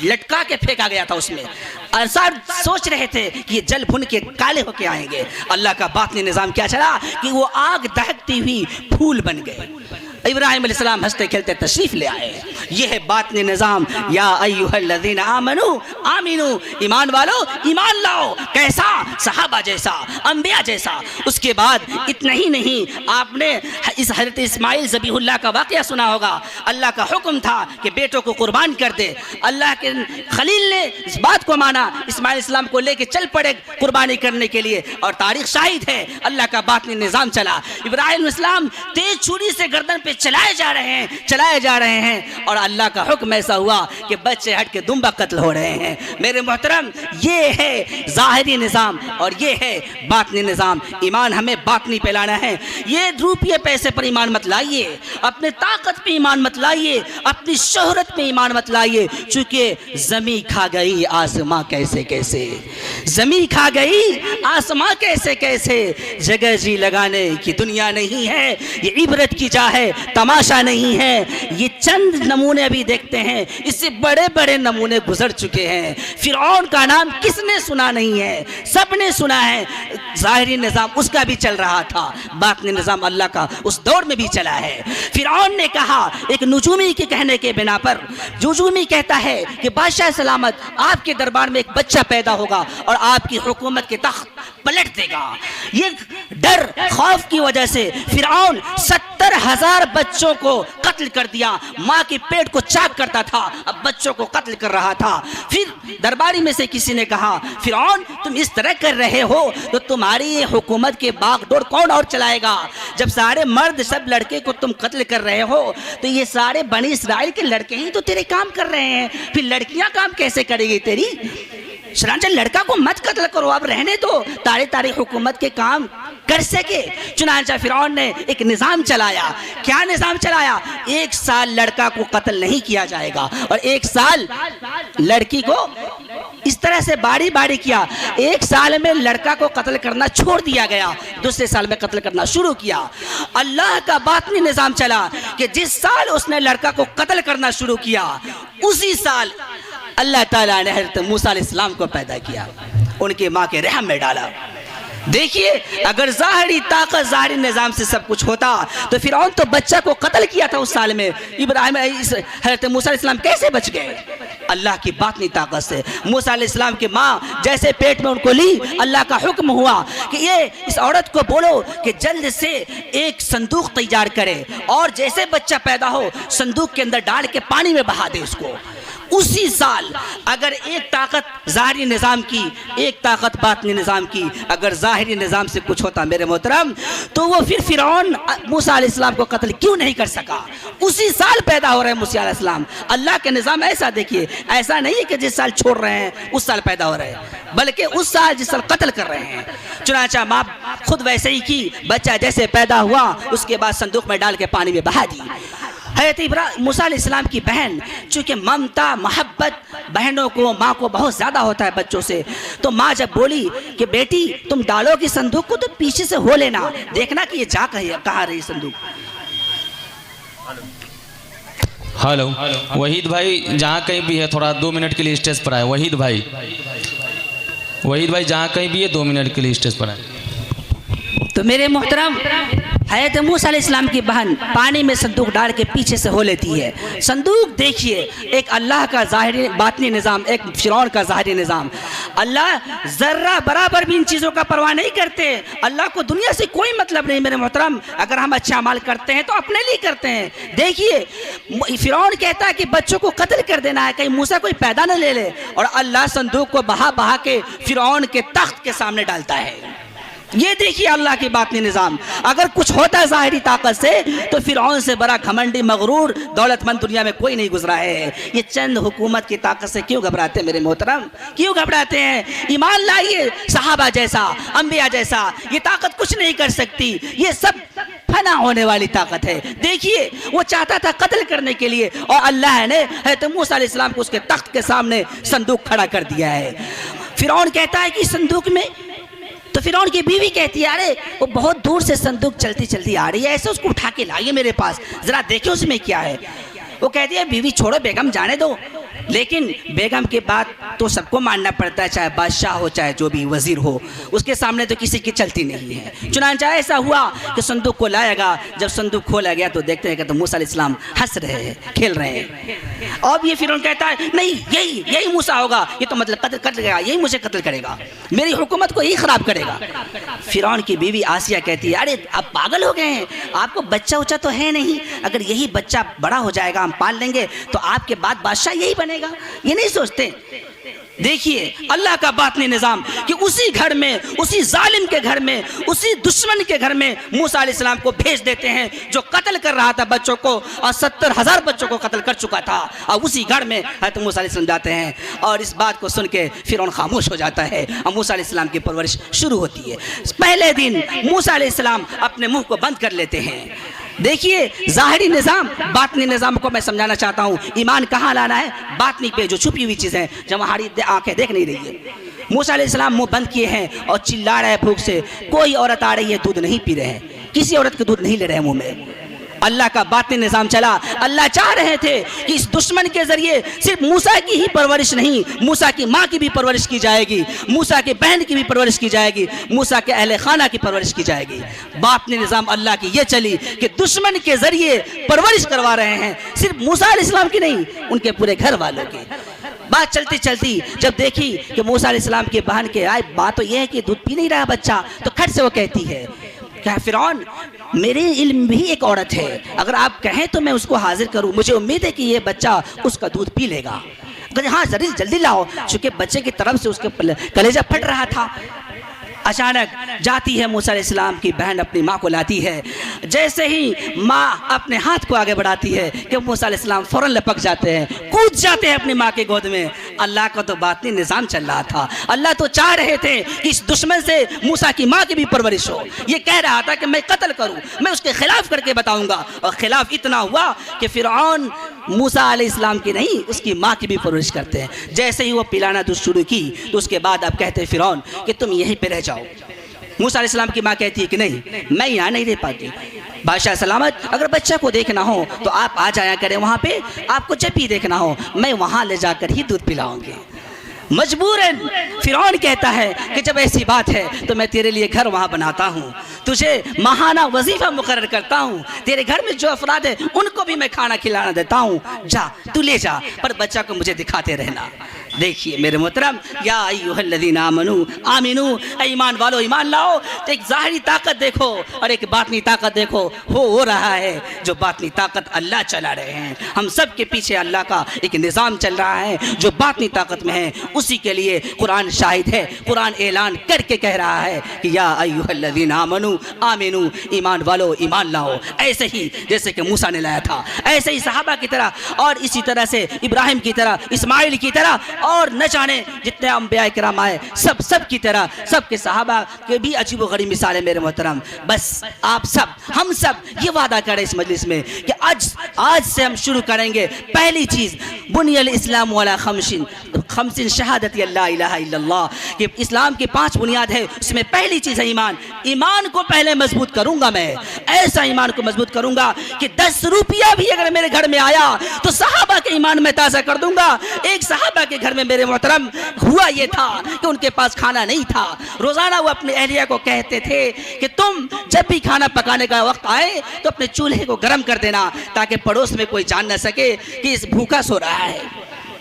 لٹکا کے پھینکا گیا تھا. اس میں انصار سوچ رہے تھے کہ یہ جل بھن کے کالے ہو کے آئیں گے. اللہ کا باطنی نظام کیا چلا کہ وہ آگ دہکتی ہوئی پھول بن گئے. ابراہیم علیہ السلام ہنستے کھیلتے تشریف لے آئے. یہ ہے باطنی نظام. یا ایھا الذین آمنو آمنو، ایمان والو ایمان لاؤ. کیسا؟ صحابہ جیسا، انبیاء جیسا. اس کے بعد اتنا ہی نہیں، آپ نے اس حضرت اسماعیل ذبیح اللہ کا واقعہ سنا ہوگا. اللہ کا حکم تھا کہ بیٹوں کو قربان کر دے. اللہ کے خلیل نے اس بات کو مانا، اسماعیل السلام کو لے کے چل پڑے قربانی کرنے کے لیے. اور تاریخ شاہد ہے اللہ کا باطنی نظام چلا. ابراہیم علیہ السلام تیز چھری سے گردن پہ چلائے جا رہے ہیں اور اللہ کا حکم ایسا ہوا کہ بچے ہٹ کے دمبا قتل ہو رہے ہیں. میرے محترم یہ ہے ظاہری نظام اور یہ ہے باطنی نظام. ایمان ہمیں باطنی پہ لانا ہے. یہ روپیے پیسے پر ایمان مت لائیے، اپنے طاقت پہ ایمان مت لائیے، اپنی شہرت پہ ایمان مت لائیے. چونکہ زمین کھا گئی آسماں کیسے کیسے، زمین کھا گئی آسماں کیسے کیسے. جگہ جی لگانے کی دنیا نہیں ہے، یہ عبرت کی جا ہے، تماشا نہیں ہے. یہ چند نمونے ابھی دیکھتے ہیں، اس سے بڑے بڑے نمونے گزر چکے ہیں. فرعون کا نام کس نے سنا نہیں ہے؟ سب نے سنا ہے. ظاہری نظام اس کا بھی چل رہا تھا، باطنی نظام اللہ کا اس دور میں بھی چلا ہے. فرعون نے کہا ایک نجومی کے کہنے کے بنا پر، نجومی کہتا ہے کہ بادشاہ سلامت آپ کے دربار میں ایک بچہ پیدا ہوگا اور آپ کی حکومت کے تخت پلٹ دے گا. یہ ڈر خوف کی وجہ سے فرعون 70,000 بچوں کو قتل کر دیا. ماں کے پیٹ کو چاک کرتا تھا، اب بچوں کو قتل کر رہا تھا. پھر درباری میں سے کسی نے کہا فرعون تم اس طرح کر رہے ہو تو تمہاری یہ حکومت کے باغ ڈور کون اور چلائے گا؟ جب سارے مرد سب لڑکے کو تم قتل کر رہے ہو تو یہ سارے بنی اسرائیل کے لڑکے ہی تو تیرے کام کر رہے ہیں، پھر لڑکیاں کام کیسے کرے گی تیری؟ چنانچہ لڑکا کو مت قتل کرو، اب رہنے دو تاری حکومت کے کام کر سکے. چنانچہ فرعون نے ایک نظام چلایا. کیا نظام چلایا؟ 1 سال لڑکا کو قتل نہیں کیا جائے گا اور 1 سال لڑکی کو. اس طرح سے باری باری کیا. 1 سال میں لڑکا کو قتل کرنا چھوڑ دیا گیا، دوسرے سال میں قتل کرنا شروع کیا. اللہ کا باطنی نظام چلا کہ جس سال اس نے لڑکا کو قتل کرنا شروع کیا اسی سال اللہ تعالیٰ نے حضرت موسیٰ علیہ السلام کو پیدا کیا، ان کی ماں کے رحم میں ڈالا. دیکھیے اگر ظاہری طاقت ظاہری نظام سے سب کچھ ہوتا تو فرعون تو بچہ کو قتل کیا تھا اس سال میں، ابراہیم حضرت موسیٰ علیہ السلام کیسے بچ گئے؟ اللہ کی باطنی طاقت سے۔ موسیٰ علیہ السلام کی ماں جیسے پیٹ میں ان کو لی، اللہ کا حکم ہوا کہ یہ اس عورت کو بولو کہ جلد سے ایک صندوق تیار کرے اور جیسے بچہ پیدا ہو صندوق کے اندر ڈال کے پانی میں بہا دے اس کو۔ اسی سال اگر ایک طاقت ظاہری نظام کی، ایک طاقت باطنی نظام کی، اگر ظاہری نظام سے کچھ ہوتا میرے محترم تو وہ پھر فرعون موسیٰ علیہ السلام کو قتل کیوں نہیں کر سکا؟ اسی سال پیدا ہو رہے ہیں موسیٰ علیہ السلام۔ اللہ کے نظام ایسا دیکھیے، ایسا نہیں ہے کہ جس سال چھوڑ رہے ہیں اس سال پیدا ہو رہے ہیں، بلکہ اس سال جس سال قتل کر رہے ہیں۔ چنانچہ ماں خود ویسے ہی کی، بچہ جیسے پیدا ہوا اس کے بعد صندوق میں ڈال کے پانی میں بہا دی۔ حضرت موسیٰ علیہ السلام کی بہن، چونکہ ممتا محبت بہنوں کو ماں کو بہت زیادہ ہوتا ہے بچوں سے، تو ماں جب بولی کہ بیٹی تم ڈالو گی صندوق کو تو پیچھے سے ہو لینا، دیکھنا کہ یہ جا کہاں رہی صندوق۔ ہلو وحید بھائی جہاں کہیں بھی ہے تھوڑا 2 منٹ کے لیے اسٹیج پر آئے۔ وحید بھائی جہاں کہیں بھی ہے 2 منٹ کے لیے اسٹیج پر آئے۔ تو میرے محترم حضرت موسیٰ علیہ السلام کی بہن پانی میں صندوق ڈال کے پیچھے سے ہو لیتی ہے۔ صندوق دیکھیے، ایک اللہ کا ظاہری باطنی نظام، ایک فرعون کا ظاہری نظام۔ اللہ ذرہ برابر بھی ان چیزوں کا پرواہ نہیں کرتے۔ اللہ کو دنیا سے کوئی مطلب نہیں میرے محترم۔ اگر ہم اچھا عمل کرتے ہیں تو اپنے لیے کرتے ہیں۔ دیکھیے فرعون کہتا ہے کہ بچوں کو قتل کر دینا ہے، کہیں موسیٰ کوئی پیدا نہ لے لے، اور اللہ صندوق کو بہا بہا کے فرعون کے تخت کے سامنے ڈالتا ہے۔ یہ دیکھیے اللہ کی باطنی نظام۔ اگر کچھ ہوتا ہے ظاہری طاقت سے تو فرعون سے بڑا گھمنڈی مغرور دولت مند دنیا میں کوئی نہیں گزرا ہے۔ یہ چند حکومت کی طاقت سے کیوں گھبراتے ہیں میرے محترم؟ کیوں گھبراتے ہیں؟ ایمان لائیے، صحابہ جیسا، انبیاء جیسا یہ طاقت کچھ نہیں کر سکتی۔ یہ سب فنا ہونے والی طاقت ہے۔ دیکھیے وہ چاہتا تھا قتل کرنے کے لیے، اور اللہ نے حضرت موسیٰ علیہ السلام کو اس کے تخت کے سامنے صندوق کھڑا کر دیا ہے۔ فرعون کہتا ہے کہ صندوق میں، تو فرعون کی بیوی کہتی ہے ارے وہ بہت دور سے صندوق چلتی چلتی آ رہی ہے، ایسے اس کو اٹھا کے لائیے میرے پاس، ذرا دیکھیں اس میں کیا ہے۔ وہ کہتی ہے بیوی چھوڑو بیگم جانے دو، لیکن بیگم کے بات تو سب کو ماننا پڑتا ہے، چاہے بادشاہ ہو چاہے جو بھی وزیر ہو، اس کے سامنے تو کسی کی چلتی نہیں ہے۔ چنانچہ ایسا ہوا کہ صندوق کو لایا گا، جب صندوق کھولا گیا تو دیکھتے ہیں کہ تو موسیٰ علیہ السلام ہنس رہے ہیں، کھیل رہے ہیں۔ اب یہ فرعون کہتا ہے نہیں یہی موسیٰ ہوگا، یہ تو مطلب قتل کرے گا، یہی مجھے قتل کرے گا، میری حکومت کو یہی خراب کرے گا۔ فرعون کی بیوی آسیہ کہتی ہے ارے آپ پاگل ہو گئے ہیں، آپ کو بچہ اچھا تو ہے نہیں، اگر یہی بچہ بڑا ہو جائے گا ہم پال لیں گے تو آپ کے بعد بادشاہ یہی بنے گا، یہ نہیں سوچتے۔ دیکھیے اللہ کا باطنی نظام کہ اسی گھر میں، اسی ظالم کے گھر میں، اسی دشمن کے گھر میں موسیٰ علیہ السلام کو بھیج دیتے ہیں جو قتل کر رہا تھا بچوں کو، اور 70,000 بچوں کو قتل کر چکا تھا، اور اسی گھر میں حضرت موسیٰ علیہ السلام جاتے ہیں، اور اس بات کو سن کے فرعون خاموش ہو جاتا ہے، اور موسیٰ علیہ السلام کی پرورش شروع ہوتی ہے۔ پہلے دن موسیٰ علیہ السلام اپنے منہ کو بند کر لیتے ہیں۔ دیکھیے ظاہری نظام باطنی نظام کو میں سمجھانا چاہتا ہوں۔ ایمان کہاں لانا ہے؟ باطنی پہ، جو چھپی ہوئی چیزیں جو ہماری آنکھیں دیکھ نہیں رہی ہے۔ موسیٰ علیہ السلام منہ بند کیے ہیں اور چلا رہے بھوک سے، کوئی عورت آ رہی ہے دودھ نہیں پی رہے ہیں، کسی عورت کے دودھ نہیں لے رہے منہ میں۔ اللہ کا باطنی نظام چلا۔ اللہ چاہ رہے تھے کہ اس دشمن کے ذریعے صرف موسیٰ کی ہی پرورش نہیں، موسیٰ کی ماں کی بھی پرورش کی جائے گی، موسیٰ کی بہن کی بھی پرورش کی جائے گی، موسیٰ کے اہل خانہ کی پرورش کی جائے گی۔ باطنی نظام اللہ کی یہ چلی کہ دشمن کے ذریعے پرورش کروا رہے ہیں، صرف موسیٰ علیہ السلام کی نہیں، ان کے پورے گھر والوں کی۔ بات چلتی چلتی جب دیکھی کہ موسیٰ علیہ السلام کی بہن کے آئے، بات تو یہ ہے کہ دودھ پی نہیں رہا بچہ، تو کھٹ سے وہ کہتی ہے کہ فرعون میرے علم بھی ایک عورت ہے، اگر آپ کہیں تو میں اس کو حاضر کروں، مجھے امید ہے کہ یہ بچہ اس کا دودھ پی لے گا۔ ہاں جلدی لاؤ، چونکہ بچے کی طرف سے اس کے کلیجہ پھٹ رہا تھا۔ اچانک جاتی ہے موسیٰ علیہ السلام کی بہن اپنی ماں کو لاتی ہے، جیسے ہی ماں اپنے ہاتھ کو آگے بڑھاتی ہے کہ موسیٰ علیہ السلام فوراً لپک جاتے ہیں، کود جاتے ہیں اپنی ماں کے گود میں۔ اللہ کا تو باطنی نظام چل رہا تھا، اللہ تو چاہ رہے تھے کہ اس دشمن سے موسیٰ کی ماں کی بھی پرورش ہو۔ یہ کہہ رہا تھا کہ میں قتل کروں، میں اس کے خلاف کر کے بتاؤں گا، اور خلاف اتنا ہوا کہ فرعون موسیٰ علیہ السلام کی نہیں اس کی ماں کی بھی پرورش کرتے ہیں۔ جیسے ہی وہ پلانا دودھ شروع کی تو اس کے بعد اب کہتے ہیں فرعون کہ تم یہیں پہ رہ جاؤ۔ موسیٰ علیہ السلام کی ماں کہتی ہے کہ نہیں، میں یہاں نہیں رہ پاتی، بادشاہ سلامت، اگر بچہ کو دیکھنا ہو تو آپ آ جایا کریں وہاں پہ، آپ کو جب بھی دیکھنا ہو میں وہاں لے جا کر ہی دودھ پلاؤں گی۔ مجبوراً فرعون کہتا ہے کہ جب ایسی بات ہے تو میں تیرے لیے گھر وہاں بناتا ہوں، تجھے ماہانہ وظیفہ مقرر کرتا ہوں، تیرے گھر میں جو افراد ہیں ان کو بھی میں کھانا کھلانا دیتا ہوں، جا تو لے جا، پر بچہ کو مجھے دکھاتے رہنا۔ دیکھیے میرے محترم، یا ایھا الذین آمنو آمنو، اے ایمان والو ایمان لاؤ۔ تو ایک ظاہری طاقت دیکھو اور ایک باطنی طاقت دیکھو، ہو رہا ہے جو باطنی طاقت اللہ چلا رہے ہیں، ہم سب کے پیچھے اللہ کا ایک نظام چل رہا ہے جو باطنی طاقت میں ہے، اسی کے لیے قرآن شاہد ہے، قرآن اعلان کر کے کہہ رہا ہے کہ یا ایھا الذین آمنو آمنو، ایمان والو ایمان لاؤ، ایسے ہی جیسے کہ موسیٰ نے لایا تھا، ایسے ہی صحابہ کی طرح اور اسی طرح سے ابراہیم کی طرح، اسماعیل کی طرح اور نہ جانے جتنے انبیاء کرام آئے سب کی طرح، سب کے صحابہ کے بھی عجیب و غریب مثالیں میرے محترم۔ بس آپ سب ہم سب یہ وعدہ کریں اس مجلس میں کہ آج سے ہم شروع کریں گے۔ پہلی چیز بنی الاسلام علی خمس شہادت اللہ الہ الا اللہ، کہ اسلام کی 5 بنیاد ہے، اس میں پہلی چیز ہے ایمان۔ ایمان کو پہلے مضبوط کروں گا، میں ایسا ایمان کو مضبوط کروں گا کہ 10 روپیہ بھی اگر میرے گھر میں آیا تو صحابہ کے ایمان میں تازہ کر دوں گا۔ ایک صحابہ کے گھر میں میرے محترم ہوا یہ تھا کہ ان کے پاس کھانا نہیں تھا، روزانہ وہ اپنے اہلیہ کو کہتے تھے کہ تم جب بھی کھانا پکانے کا وقت آئے تو اپنے چولہے کو گرم کر دینا تاکہ پڑوس میں کوئی جان نہ سکے کہ اس بھوکا سو رہا ہے۔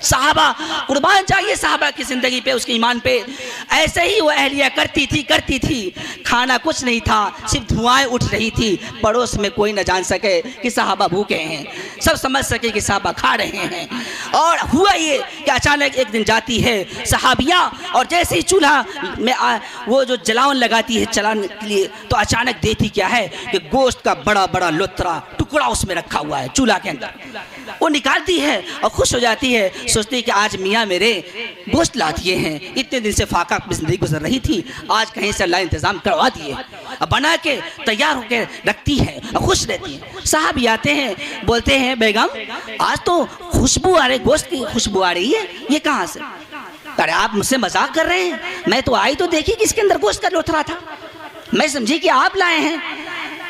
صحابہ قربان چاہیے صحابہ کی زندگی پہ، اس کے ایمان پہ۔ ایسے ہی وہ اہلیہ کرتی تھی، کھانا کچھ نہیں تھا، صرف دھوائیں اٹھ رہی تھی، پڑوس میں کوئی نہ جان سکے کہ صحابہ بھوکے ہیں، سب سمجھ سکے کہ صحابہ کھا رہے ہیں۔ اور ہوا یہ کہ اچانک ایک دن جاتی ہے صحابیہ اور جیسے ہی چولہا میں وہ جو جلاون لگاتی ہے چلانے کے لیے، تو اچانک دیکھتی کیا ہے کہ گوشت کا بڑا بڑا لترا ٹکڑا اس میں رکھا ہوا ہے چولہا کے اندر۔ وہ نکالتی ہے اور خوش ہو جاتی ہے، سوچتی کہ آج میاں میرے گوشت لا دیے ہیں، اتنے دن سے فاقہ زندگی گزر رہی تھی، آج کہیں سے اللہ انتظام کروا دیے، بنا کے تیار ہو کے رکھتی ہے اور خوش رہتی ہے۔ صاحب آتے ہیں، بولتے ہیں بیگم آج تو خوشبو آ رہی، گوشت کی خوشبو آ رہی ہے، یہ کہاں سے؟ ارے آپ مجھ سے مذاق کر رہے ہیں، میں تو آئی تو دیکھی کہ اس کے اندر گوشت کا لوتھرا تھا، میں سمجھی کہ آپ لائے ہیں۔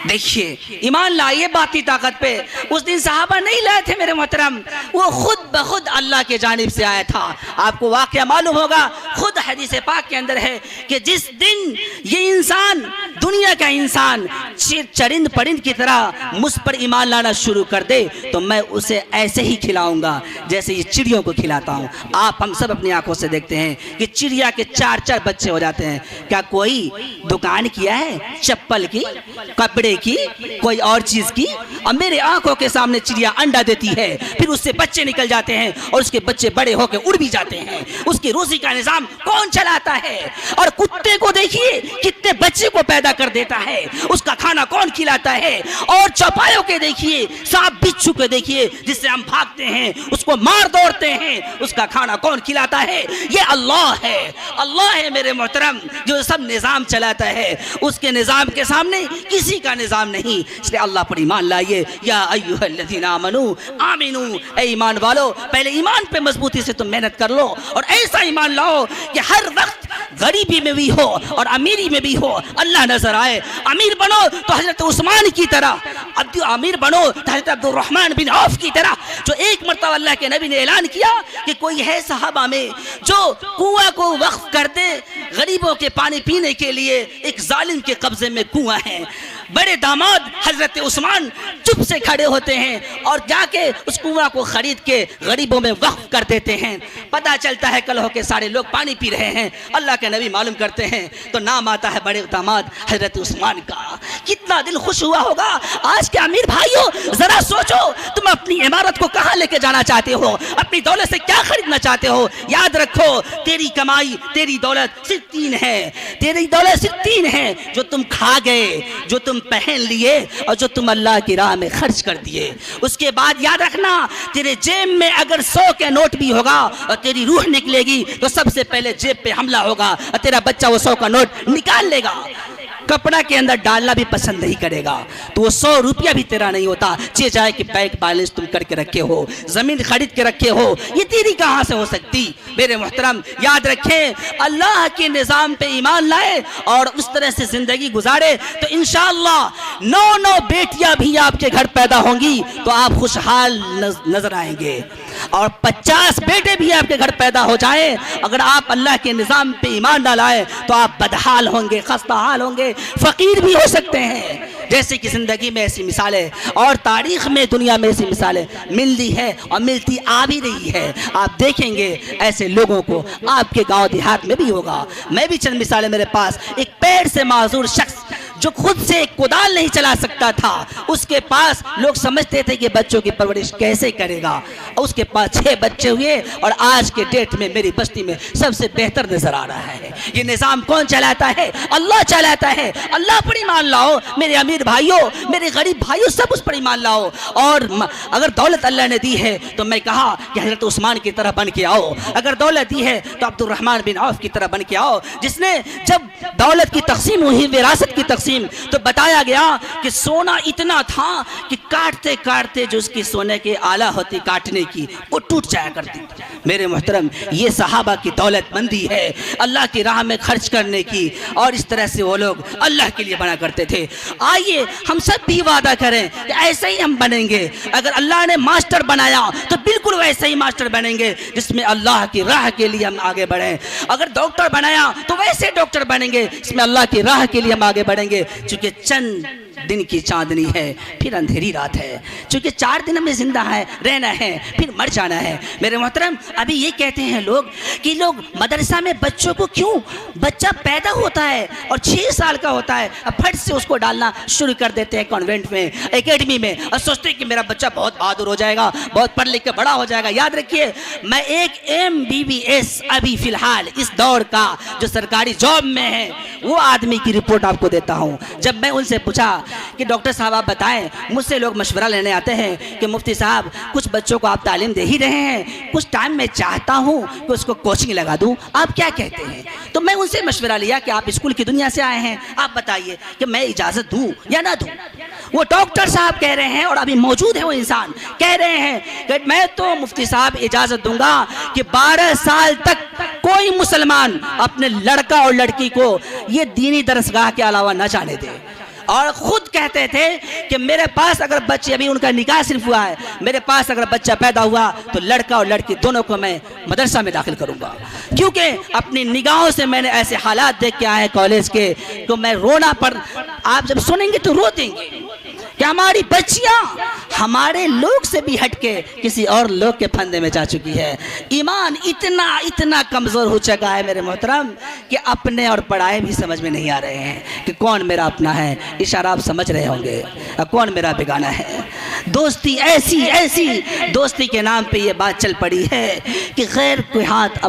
دیکھیے ایمان لائیے باطنی طاقت پہ، اس دن صحابہ نہیں لائے تھے میرے محترم، وہ خود بخود اللہ کے جانب سے آیا تھا۔ آپ کو واقعہ معلوم ہوگا، خود حدیث پاک کے اندر ہے کہ جس دن یہ انسان، دنیا کا انسان چرند پرند کی طرح مجھ پر ایمان لانا شروع کر دے تو میں اسے ایسے ہی کھلاؤں گا جیسے یہ چڑیوں کو کھلاتا ہوں۔ آپ ہم سب اپنی آنکھوں سے دیکھتے ہیں کہ چڑیا کے 4 بچے ہو جاتے ہیں۔ کیا کوئی دکان کیا ہے چپل کی، کپڑے کی، کوئی اور چیز کی؟ اور میرے آنکھوں کے سامنے چڑیا انڈا دیتی ہے، پھر اس سے بچے نکل جاتے ہیں اور اس کے بچے بڑے ہو کے اڑ بھی جاتے ہیں۔ اس کی روزی کا نظام کون چلاتا ہے؟ اور کتے کو دیکھیے کتنے بچے کو پیدا کر دیتا ہے، اس کا کھانا کون کھلاتا ہے؟ اور چوپایوں کے دیکھیے، سانپ بچھو کے دیکھیے جس سے ہم بھاگتے ہیں، اس کو مار دوڑتے ہیں، اس کا کھانا کون کھلاتا ہے؟ یہ اللہ ہے، اللہ ہے میرے محترم جو سب نظام چلاتا ہے، اس کے نظام کے سامنے کسی کا نظام نہیں۔ اس لیے اللہ پر ایمان لائیے، یا ایھا الذین آمنو آمنو، اے ایمان والو پہلے ایمان پہ مضبوطی سے تم محنت کر لو اور ایسا ایمان لاؤ کہ ہر وقت غریبی میں بھی ہو اور امیری میں بھی ہو اللہ نظر آئے۔ امیر بنو تو حضرت عثمان کی طرح، امیر بنو تو حضرت عبد الرحمن بن عوف کی طرح، جو ایک مرتبہ اللہ کے نبی نے اعلان کیا کہ کوئی ہے صحابہ میں جو کنواں کو وقف کر دے غریبوں کے پانی پینے کے لیے، ایک ظالم کے قبضے میں کنواں ہے۔ بڑے داماد حضرت عثمان چپ سے کھڑے ہوتے ہیں اور جا کے اس کنواں کو خرید کے غریبوں میں وقف کر دیتے ہیں۔ پتہ چلتا ہے کل ہو کے سارے لوگ پانی پی رہے ہیں، اللہ کے نبی معلوم کرتے ہیں تو نام آتا ہے بڑے داماد حضرت عثمان کا۔ کتنا دل خوش ہوا ہوگا۔ آج کے امیر بھائیوں ذرا سوچو، تم اپنی عمارت کو کہاں لے کے جانا چاہتے ہو؟ اپنی دولت سے کیا خریدنا چاہتے ہو؟ یاد رکھو تیری کمائی، تیری دولت صرف 3 ہے، تیری دولت صرف 3 ہے، جو تم کھا گئے، جو تم پہن لیے اور جو تم اللہ کی راہ میں خرچ کر دیے۔ اس کے بعد یاد رکھنا تیرے جیب میں اگر 100 کے نوٹ بھی ہوگا اور تیری روح نکلے گی تو سب سے پہلے جیب پہ حملہ ہوگا اور تیرا بچہ وہ 100 کا نوٹ نکال لے گا، کپڑا کے اندر ڈالنا بھی پسند نہیں کرے گا، تو وہ 100 روپیہ بھی تیرا نہیں ہوتا، چاہے جائے کہ بینک بیلنس تم کر کے رکھے ہو، زمین خرید کے رکھے ہو، یہ تیری کہاں سے ہو سکتی؟ میرے محترم یاد رکھیں، اللہ کے نظام پہ ایمان لائے اور اس طرح سے زندگی گزارے تو انشاءاللہ 9 بیٹیاں بھی آپ کے گھر پیدا ہوں گی تو آپ خوشحال نظر آئیں گے۔ اور 50 بیٹے بھی آپ کے گھر پیدا ہو جائیں، اگر آپ اللہ کے نظام پہ ایمان نہ لائیں تو آپ بدحال ہوں گے، خستہ حال ہوں گے، فقیر بھی ہو سکتے ہیں۔ جیسے کہ زندگی میں ایسی مثالیں اور تاریخ میں دنیا میں ایسی مثالیں ملتی ہے اور ملتی آ بھی رہی ہے۔ آپ دیکھیں گے ایسے لوگوں کو آپ کے گاؤں دیہات میں بھی ہوگا۔ میں بھی چند مثالیں میرے پاس، ایک پیر سے معذور شخص جو خود سے ایک کدال نہیں چلا سکتا تھا، اس کے پاس لوگ سمجھتے تھے کہ بچوں کی پرورش کیسے کرے گا، اس کے پاس 6 بچے ہوئے اور آج کے ڈیٹ میں میری بستی میں سب سے بہتر نظر آ رہا ہے۔ یہ نظام کون چلاتا ہے؟ اللہ چلاتا ہے۔ اللہ پر ایمان لاؤ میرے امیر بھائیوں، میرے غریب بھائیوں، سب اس پر ایمان لاؤ۔ اور اگر دولت اللہ نے دی ہے تو میں کہا کہ حضرت عثمان کی طرح بن کے آؤ، اگر دولت دی ہے تو عبد الرحمن بن عوف کی طرح بن کے آؤ، جس نے جب دولت کی تقسیم ہوئی، وراثت کی تقسیم، تو بتایا گیا کہ سونا اتنا تھا کہ کاٹتے کاٹتے جو اس کی سونے کے آلہ ہوتی کاٹنے کی وہ ٹوٹ جایا کرتی۔ میرے محترم، یہ صحابہ کی دولت مندی ہے، اللہ کی راہ میں خرچ کرنے کی، اور اس طرح سے وہ لوگ اللہ کے لیے بنا کرتے تھے۔ آئیے ہم سب بھی وعدہ کریں کہ ایسے ہی ہم بنیں گے۔ اگر اللہ نے ماسٹر بنایا تو بالکل ویسے ہی ماسٹر بنیں گے جس میں اللہ کی راہ کے لیے ہم آگے بڑھیں۔ اگر ڈاکٹر بنایا تو ویسے ڈاکٹر بنیں گے اس میں اللہ کی راہ کے لیے ہم آگے بڑھیں گے، چونکہ چند دن کی چاندنی ہے، پھر اندھیری رات ہے، چونکہ 4 دن ہمیں زندہ ہے، رہنا ہے، پھر مر جانا ہے۔ میرے محترم، ابھی یہ کہتے ہیں لوگ کہ لوگ مدرسہ میں بچوں کو کیوں، بچہ پیدا ہوتا ہے اور 6 سال کا ہوتا ہے، اب پھٹ سے اس کو ڈالنا شروع کر دیتے ہیں کانوینٹ میں، اکیڈمی میں، اور سوچتے ہیں کہ میرا بچہ بہت بہادر ہو جائے گا، بہت پڑھ لکھ کے بڑا ہو جائے گا۔ یاد رکھیے، میں ایک MBBS ابھی فی الحال اس دور کا جو سرکاری جاب میں ہے وہ آدمی کی رپورٹ آپ کو دیتا ہوں۔ جب میں ان سے پوچھا کہ ڈاکٹر صاحب آپ بتائیں، مجھ سے لوگ مشورہ لینے آتے ہیں کہ مفتی صاحب کچھ بچوں کو آپ تعلیم دے ہی رہے ہیں، کچھ ٹائم میں چاہتا ہوں کہ اس کو کوچنگ لگا دوں، آپ کیا کہتے ہیں؟ تو میں ان سے مشورہ لیا کہ آپ اسکول کی دنیا سے آئے ہیں، آپ بتائیے کہ میں اجازت دوں یا نہ دوں۔ وہ ڈاکٹر صاحب کہہ رہے ہیں اور ابھی موجود ہے وہ انسان، کہہ رہے ہیں کہ میں تو مفتی صاحب اجازت دوں گا کہ 12 سال تک کوئی مسلمان اپنے لڑکا اور لڑکی کو یہ دینی درسگاہ کے علاوہ نہ جانے دے۔ اور خود کہتے تھے کہ میرے پاس اگر بچے، ابھی ان کا نکاح صرف ہوا ہے، میرے پاس اگر بچہ پیدا ہوا تو لڑکا اور لڑکی دونوں کو میں مدرسہ میں داخل کروں گا، کیونکہ اپنی نگاہوں سے میں نے ایسے حالات دیکھ کے آئے کالج کے تو میں رونا پر، آپ جب سنیں گے تو رو دیں گے کہ ہماری بچیاں ہمارے لوگ سے بھی ہٹ کے کسی اور لوگ کے پھندے میں جا چکی ہے۔ ایمان اتنا کمزور ہو چکا ہے میرے محترم کہ اپنے اور پڑھائے بھی سمجھ میں نہیں آ رہے ہیں کہ کون میرا اپنا ہے۔ اشارہ آپ سمجھ رہے ہوں گے، کون میرا بیگانہ ہے۔ دوستی ایسی دوستی کے نام پہ یہ بات چل پڑی ہے کہ غیر کوئی ہاتھ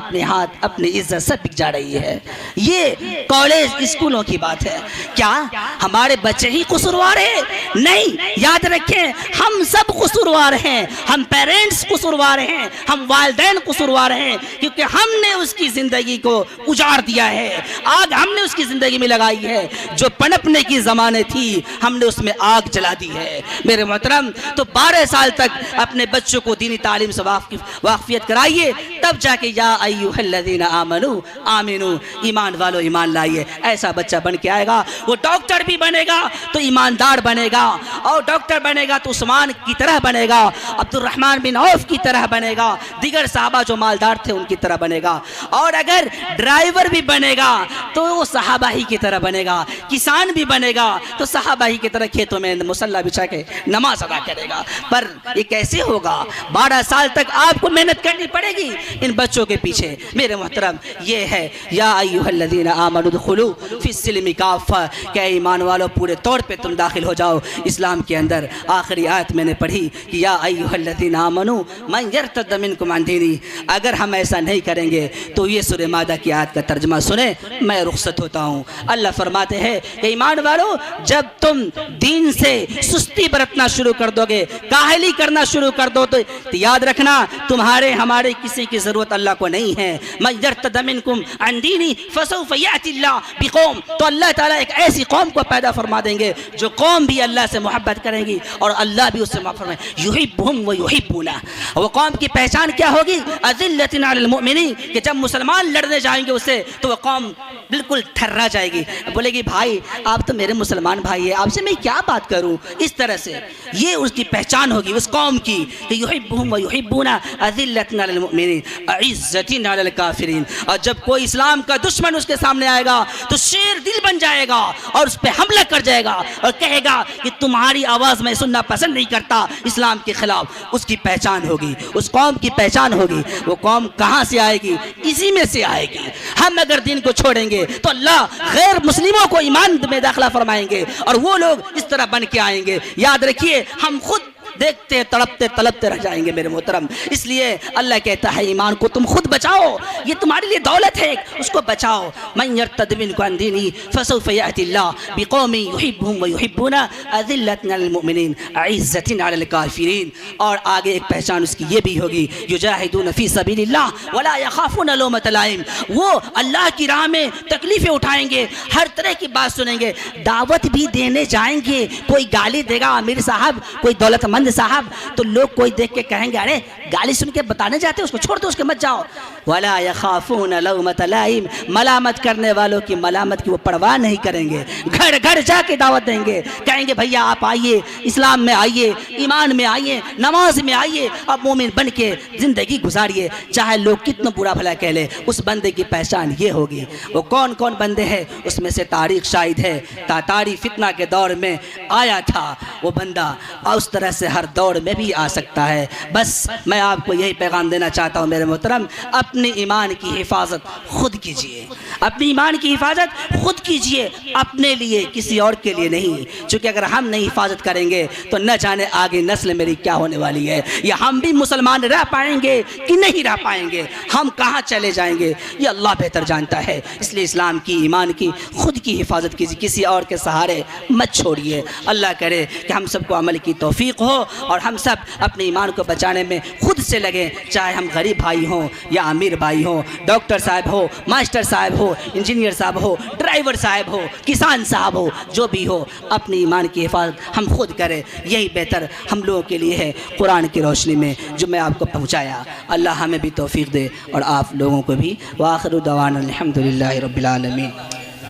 اپنی عزت سے بک جا رہی ہے۔ یہ کالج اسکولوں کی بات ہے، کیا ہمارے بچے ہی قصوروار ہیں؟ نہیں، یاد رکھیں ہم سب قصوروار ہیں، ہم پیرنٹس قصوروار ہیں، ہم والدین قصوروار ہیں، کیونکہ ہم نے اس کی زندگی کو اجاڑ دیا ہے، آگ ہم نے اس کی زندگی میں لگائی ہے، جو پنپنے کی زمانے تھی ہم نے اس میں آگ جلا دی ہے۔ میرے محترم، تو 12 سال تک اپنے بچوں کو دینی تعلیم سے واقفیت کرائیے، تب جا کے یا ایھا الذین آمنوا آمنوا، ایمان والو ایمان لائیے، ایسا بچہ بن کے آئے گا۔ وہ ڈاکٹر بھی بنے گا تو ایماندار بنے گا، اور ڈاکٹر بنے گا تو عثمان کی طرح بنے گا، عبد الرحمن بن عوف کی طرح بنے گا، دیگر صحابہ جو مالدار تھے ان کی طرح بنے گا، اور اگر ڈرائیور بھی بنے گا تو وہ صحابہ ہی کی طرح بنے گا، کسان بھی بنے گا تو صحابہ ہی کی طرح کھیتوں میں مصلی بچھا کے نماز ادا کرے گا۔ پر یہ کیسے ہوگا؟ 12 سال تک آپ کو محنت کرنی پڑے گی ان بچوں کے پیچھے۔ میرے محترم، یہ ہے یا ایھا الذین آمنوا ادخلوا فی السلم کافہ، کہ ایمان والو پورے طور پہ تم داخل ہو جاؤ اسلام کے اندر۔ آخری آیت میں نے پڑھی کہ یا ایھا الذین آمنوا من یرتد منکم عن دینہ، اگر ہم ایسا نہیں کریں گے تو یہ سورہ مائدہ کی آیت کا ترجمہ سنیں، میں رخصت ہوتا ہوں۔ اللہ فرماتے ہیں کہ ایمان والو جب تم دین سے سستی برتنا شروع کر دو گے، کاہلی کرنا شروع کر دو تو یاد رکھنا تمہارے ہمارے کسی کی ضرورت اللہ کو نہیں ہے۔ من یرتد منکم عن دینہ فسوف یأتی اللہ بقوم، تو اللہ تعالیٰ ایک ایسی قوم کو پیدا فرما دیں گے جو قوم بھی اللہ سے محبت کریں گی اور اللہ بھی اس سے محبت فرمائے، یحبہم و یحبونہ۔ وہ قوم کی پہچان کیا ہوگی؟ اذلۃ علی المؤمنین، کہ جب مسلمان لڑنے جائیں گے اس سے تو وہ قوم بالکل تھرا جائے گی، بولے گی بھائی آپ تو میرے مسلمان بھائی ہیں، آپ سے میں کیا بات کروں. اس طرح سے یہ اس کی پہچان ہوگی اس قوم کی کہ یحبہم و یحبون اذلۃ علی المؤمنین عزۃ علی الکافرین. اور جب کوئی اسلام کا دشمن اس کے سامنے آئے گا تو شیر دل بن جائے گا اور اس پہ حملہ کر جائے گا اور کہے گا کہ تمہاری آواز میں سننا پسند نہیں کرتا اسلام کے خلاف. اس کی پہچان ہوگی، اس قوم کی پہچان ہوگی. وہ قوم کہاں سے آئے گی؟ اسی میں سے آئے گی. ہم اگر دین کو چھوڑیں گے تو اللہ غیر مسلموں کو ایمان میں داخلہ فرمائیں گے اور وہ لوگ اس طرح بن کے آئیں گے. یاد رکھیے ہم خود دیکھتے تڑپتے رہ جائیں گے میرے محترم. اس لیے اللہ کہتا ہے ایمان کو تم خود بچاؤ، یہ تمہارے لیے دولت ہے، اس کو بچاؤ. من یرتد منکم عن دینہ فسوف یأتی اللہ بقوم یحبہم ویحبون اذلۃ علی المؤمنین عزۃ علی الکافرین. اور آگے ایک پہچان اس کی یہ بھی ہوگی یجاہدون فی سبیل اللہ ولا یخافون لومۃ لائم. وہ اللہ کی راہ میں تکلیفیں اٹھائیں گے، ہر طرح کی بات سنیں گے، دعوت بھی دینے جائیں گے. کوئی گالی دے گا امیر صاحب، کوئی دولت مند صاحب، تو لوگ کوئی دیکھ کے کہیں گے ارے گالی سن کے بتانے جاتے اس کو چھوڑ دو، اس کے مت جاؤ. ولا یخافون لومۃ لائم، ملامت کرنے والوں کی ملامت کی وہ پرواہ نہیں کریں گے. گھر گھر جا کے دعوت دیں گے، کہیں گے بھیا آپ آئیے، اسلام میں آئیے، ایمان میں آئیے، نماز میں آئیے، اب مومن بن کے زندگی گزاریے، چاہے لوگ کتنا برا بھلا کہہ لے. اس بندے کی پہچان یہ ہوگی. وہ کون کون بندے ہیں اس میں سے تاریخ شاہد ہے. تاتاری فتنہ کے دور میں آیا تھا وہ بندہ، اور اس طرح سے ہر دور میں بھی آ سکتا ہے. بس میں آپ کو یہی پیغام دینا چاہتا ہوں میرے محترم، اپنی ایمان کی حفاظت خود کیجئے، اپنی ایمان کی حفاظت خود کیجئے، اپنے لیے، کسی اور کے لیے نہیں. چونکہ اگر ہم نہیں حفاظت کریں گے تو نہ جانے آگے نسل میری کیا ہونے والی ہے، یا ہم بھی مسلمان رہ پائیں گے کہ نہیں رہ پائیں گے، ہم کہاں چلے جائیں گے یہ اللہ بہتر جانتا ہے. اس لیے اسلام کی، ایمان کی خود کی حفاظت کیجیے، کسی اور کے سہارے مت چھوڑیے. اللہ کرے کہ ہم سب کو عمل کی توفیق ہو اور ہم سب اپنے ایمان کو بچانے میں خود سے لگیں، چاہے ہم غریب بھائی ہوں یا امیر بھائی ہوں، ڈاکٹر صاحب ہو، ماسٹر صاحب ہو، انجینئر صاحب ہو، ڈرائیور صاحب ہو، کسان صاحب ہو، جو بھی ہو، اپنی ایمان کی حفاظت ہم خود کریں. یہی بہتر ہم لوگوں کے لیے ہے قرآن کی روشنی میں جو میں آپ کو پہنچایا. اللہ ہمیں بھی توفیق دے اور آپ لوگوں کو بھی. وآخر دعوانا الحمدللہ رب العالمین.